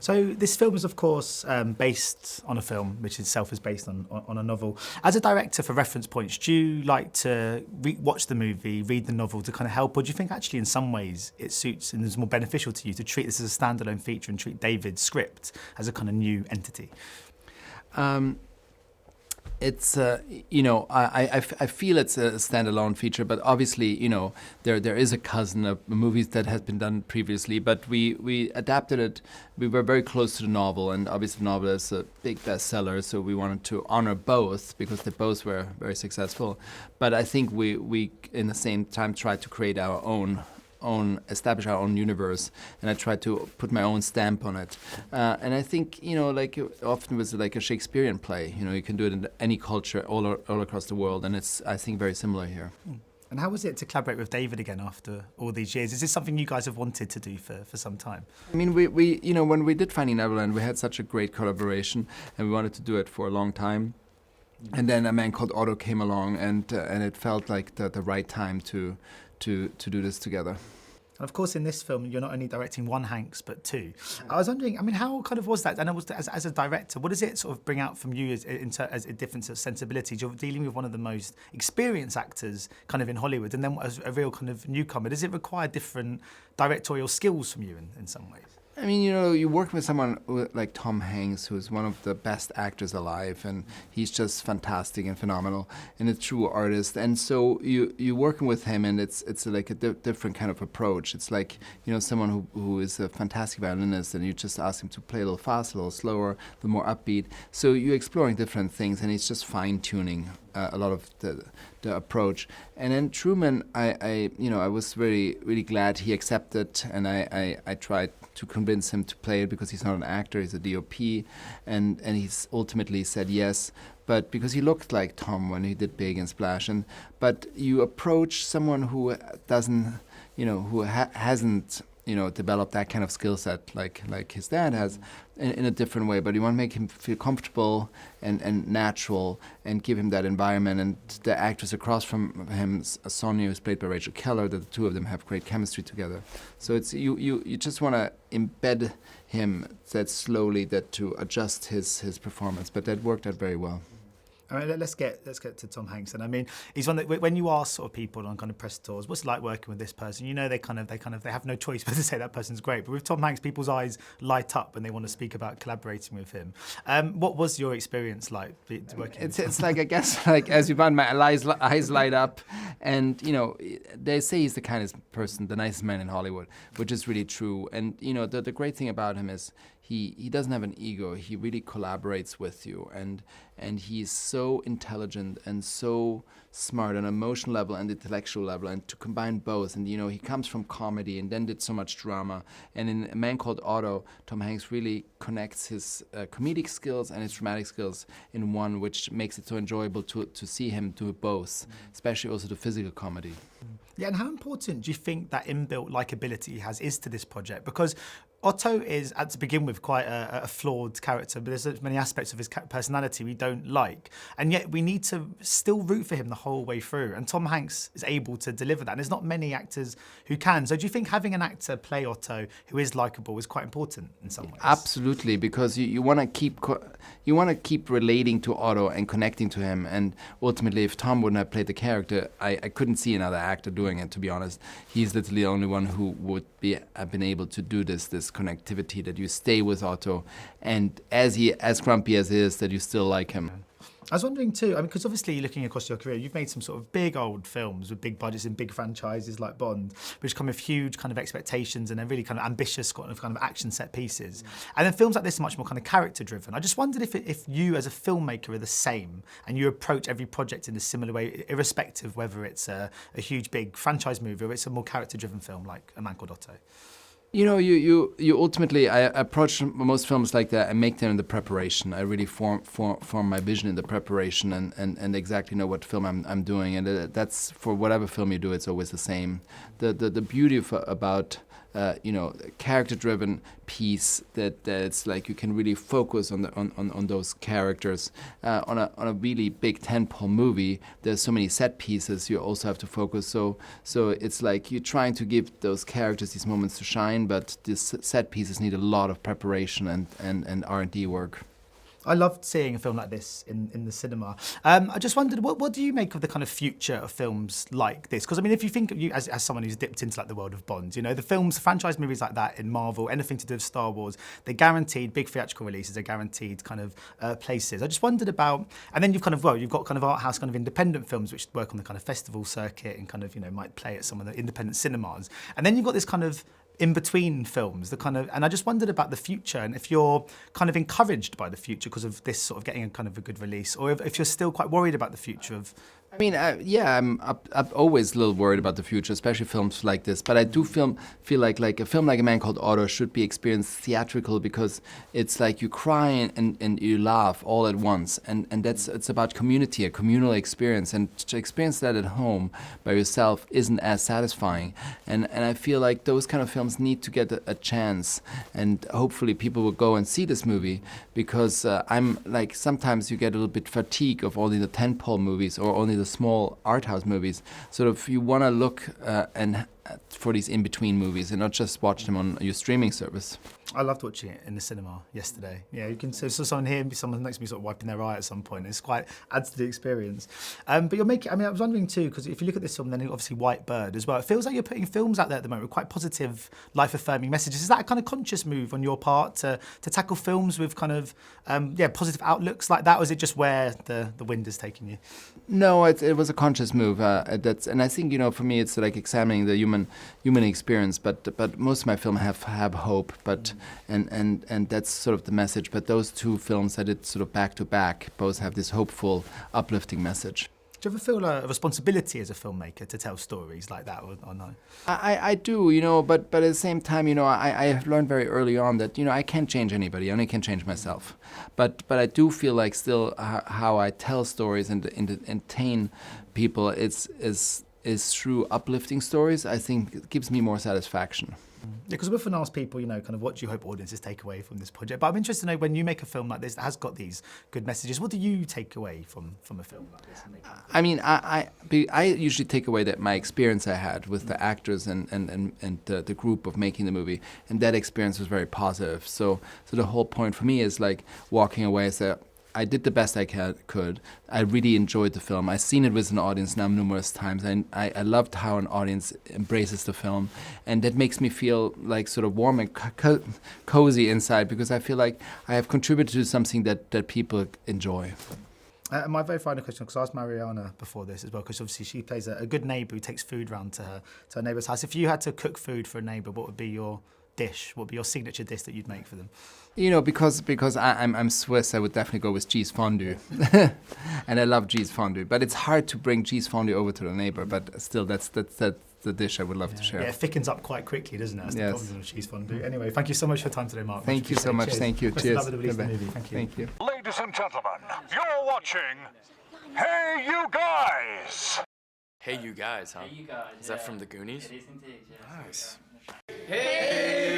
So this film is, of course, based on a film, which itself is based on a novel. As a director, for reference points, do you like to watch the movie, read the novel to kind of help, or do you think actually in some ways it suits and is more beneficial to you to treat this as a standalone feature and treat David's script as a kind of new entity? It's I feel it's a standalone feature, but obviously there is a cousin of movies that has been done previously, but we adapted it. We were very close to the novel, and obviously the novel is a big bestseller, so we wanted to honor both because they both were very successful. But I think we in the same time tried to create our own establish our own universe, and I tried to put my own stamp on it. And I think, like often with like a Shakespearean play, you can do it in any culture all across the world, and it's, I think, very similar here. And how was it to collaborate with David again after all these years? Is this something you guys have wanted to do for some time? I mean, we when we did Finding Neverland, we had such a great collaboration, and we wanted to do it for a long time. And then A Man Called Otto came along, and it felt like the right time to do this together. And of course, in this film, you're not only directing one Hanks, but two. I was wondering, how kind of was that? And as a director, what does it sort of bring out from you as a different sort of sensibility? You're dealing with one of the most experienced actors kind of in Hollywood, and then as a real kind of newcomer. Does it require different directorial skills from you in some ways? I mean, you work with someone like Tom Hanks, who's one of the best actors alive, and he's just fantastic and phenomenal and a true artist. And so you're working with him, and it's like a different kind of approach. It's like, someone who is a fantastic violinist, and you just ask him to play a little faster, a little slower, a little more upbeat. So you're exploring different things, and he's just fine-tuning a lot of the approach. And then Truman, I was really glad he accepted, and I tried to convince him to play it because he's not an actor, he's a DOP, and he's ultimately said yes. But because he looked like Tom when he did Big and Splash, but you approach someone who doesn't, who hasn't developed that kind of skill set like his dad has in a different way, but you want to make him feel comfortable and natural and give him that environment. And the actress across from him, Sonia, who's played by Rachel Keller, the two of them have great chemistry together. So it's you just want to embed him that slowly, that to adjust his performance, but that worked out very well. All right, let's get to Tom Hanks. And I mean, he's one that when you ask sort of people on kind of press tours, what's it like working with this person? They have no choice but to say that person's great. But with Tom Hanks, people's eyes light up when they want to speak about collaborating with him. What was your experience like working? It's like, I guess, like as you found, my eyes light up, and they say he's the kindest person, the nicest man in Hollywood, which is really true. And the great thing about him is he doesn't have an ego. He really collaborates with you, and he's so intelligent and so smart on an emotional level and intellectual level, and to combine both. And he comes from comedy and then did so much drama. And in A Man Called Otto, Tom Hanks really connects his comedic skills and his dramatic skills in one, which makes it so enjoyable to see him do both, especially also the physical comedy. Yeah, and how important do you think that inbuilt likability is to this project? Because Otto is, to begin with, quite a flawed character, but there's many aspects of his personality we don't like. And yet we need to still root for him the whole way through. And Tom Hanks is able to deliver that. And there's not many actors who can. So do you think having an actor play Otto who is likeable is quite important in some ways? Absolutely, because you want to keep relating to Otto and connecting to him. And ultimately, if Tom wouldn't have played the character, I couldn't see another actor doing it, to be honest. He's literally the only one who would have been able to do this connectivity, that you stay with Otto, and as grumpy as he is, that you still like him. I was wondering too, because obviously looking across your career, you've made some sort of big old films with big budgets and big franchises like Bond, which come with huge kind of expectations and they're really kind of ambitious kind of action set pieces. And then films like this are much more kind of character driven. I just wondered if you as a filmmaker are the same and you approach every project in a similar way, irrespective whether it's a huge big franchise movie or it's a more character driven film like A Man Called Otto. You ultimately, I approach most films like that and make them in the preparation. I really form my vision in the preparation and exactly know what film I'm doing. And that's, for whatever film you do, it's always the same. The beauty about character-driven piece that it's like you can really focus on those characters. On a really big tentpole movie, there's so many set pieces you also have to focus. So it's like you're trying to give those characters these moments to shine, but these set pieces need a lot of preparation and R&D work. I loved seeing a film like this in the cinema. I just wondered, what do you make of the kind of future of films like this? Because I mean, if you think of you as someone who's dipped into like the world of Bond, the franchise movies like that in Marvel, anything to do with Star Wars, they're guaranteed big theatrical releases, they're guaranteed kind of places. I just wondered about, and then you've got kind of art house kind of independent films which work on the kind of festival circuit and kind of might play at some of the independent cinemas, and then you've got this kind of in-between films, and I just wondered about the future and if you're kind of encouraged by the future because of this sort of getting a kind of a good release, or if you're still quite worried about the future of... I mean, I'm always a little worried about the future, especially films like this. But I do feel like a film like A Man Called Otto should be experienced theatrical, because it's like you cry and you laugh all at once, and it's about community, a communal experience, and to experience that at home by yourself isn't as satisfying. And I feel like those kind of films need to get a chance, and hopefully people will go and see this movie, because I'm like, sometimes you get a little bit fatigue of only the tentpole movies or only the small art house movies. Sort of you want to look for these in-between movies and not just watch them on your streaming service. I loved watching it in the cinema yesterday. Yeah, you can see someone here, someone next to me sort of wiping their eye at some point. It's quite, adds to the experience. But you're making, I mean, I was wondering too, because if you look at this film, then obviously White Bird as well, it feels like you're putting films out there at the moment with quite positive, life-affirming messages. Is that a kind of conscious move on your part to tackle films with kind of, positive outlooks like that, or is it just where the wind is taking you? No, it was a conscious move. And I think, for me, it's like examining the human experience. But most of my film have hope. But and that's sort of the message. But those two films I did sort of back to back both have this hopeful, uplifting message. Do you ever feel a responsibility as a filmmaker to tell stories like that, or no? I do, but at the same time, I have learned very early on that, I can't change anybody. I only can change myself. But I do feel like still how I tell stories and entertain people is through uplifting stories. I think it gives me more satisfaction. Because we often ask people, kind of what do you hope audiences take away from this project? But I'm interested to know, when you make a film like this that has got these good messages, what do you take away from a film like this? I mean, I usually take away that my experience I had with the actors and the group of making the movie, and that experience was very positive. So the whole point for me is like walking away and say, I did the best I could. I really enjoyed the film. I've seen it with an audience now numerous times. I loved how an audience embraces the film. And that makes me feel like sort of warm and cozy inside, because I feel like I have contributed to something that people enjoy. My very final question, because I asked Mariana before this as well, because obviously she plays a good neighbour who takes food round to her neighbour's house. If you had to cook food for a neighbour, what would be your dish? What would be your signature dish that you'd make for them? Because I'm Swiss, I would definitely go with cheese fondue. And I love cheese fondue. But it's hard to bring cheese fondue over to the neighbor, but still that's the dish I would love to share. Yeah, it thickens up quite quickly, doesn't it? That's yes. the problem with cheese fondue. Anyway, thank you so much for your time today, Mark. Thank you so much. Cheers. Thank you. Cheers. Thank you. Thank you. Ladies and gentlemen, you're watching Hey You Guys! Hey You Guys, huh? Hey You Guys. Is that from the Goonies? It is indeed, yeah. Nice. Hey